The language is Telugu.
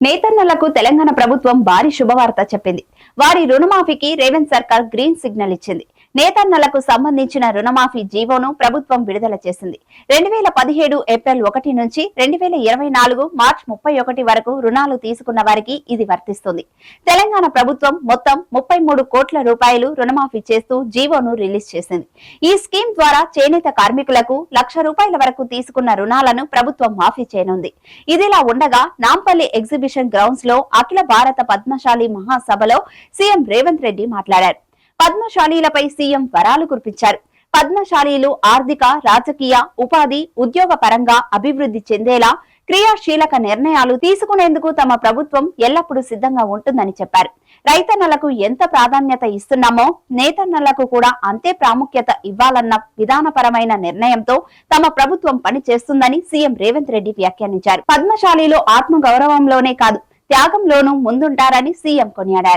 నేతన్నలకు తెలంగాణ ప్రభుత్వం భారీ శుభవార్త చెప్పింది. వారి రుణమాఫీకి రేవంత్ సర్కార్ గ్రీన్ సిగ్నల్ ఇచ్చింది. నేతన్నలకు సంబంధించిన రుణమాఫీ జీవోను ప్రభుత్వం విడుదల చేసింది. 2017 ఏప్రిల్ 1 నుంచి 2024 మార్చి 31 వరకు రుణాలు తీసుకున్న వారికి ఇది వర్తిస్తుంది. తెలంగాణ ప్రభుత్వం మొత్తం 33 కోట్ల రూపాయలు రుణమాఫీ చేస్తూ జీవోను రిలీజ్ చేసింది. ఈ స్కీమ్ ద్వారా చేనేత కార్మికులకు ₹1,00,000 వరకు తీసుకున్న రుణాలను ప్రభుత్వం మాఫీ చేయనుంది. ఇదిలా ఉండగా నాంపల్లి ఎగ్జిబిషన్ గ్రౌండ్స్ లో అఖిల భారత పద్మశాలి మహాసభలో సీఎం రేవంత్ రెడ్డి మాట్లాడారు. పద్మశాలీలపై సీఎం వరాలు కురిపించారు. పద్మశాలీలు ఆర్థిక, రాజకీయ, ఉపాధి, ఉద్యోగ పరంగా అభివృద్ధి చెందేలా క్రియాశీలక నిర్ణయాలు తీసుకునేందుకు తమ ప్రభుత్వం ఎల్లప్పుడూ సిద్ధంగా ఉంటుందని చెప్పారు. రైతన్నలకు ఎంత ప్రాధాన్యత ఇస్తున్నామో నేతన్నలకు కూడా అంతే ప్రాముఖ్యత ఇవ్వాలన్న విధానపరమైన నిర్ణయంతో తమ ప్రభుత్వం పనిచేస్తుందని సీఎం రేవంత్ రెడ్డి వ్యాఖ్యానించారు. పద్మశాలీలు ఆత్మగౌరవంలోనే కాదు త్యాగంలోనూ ముందుంటారని సీఎం కొనియాడారు.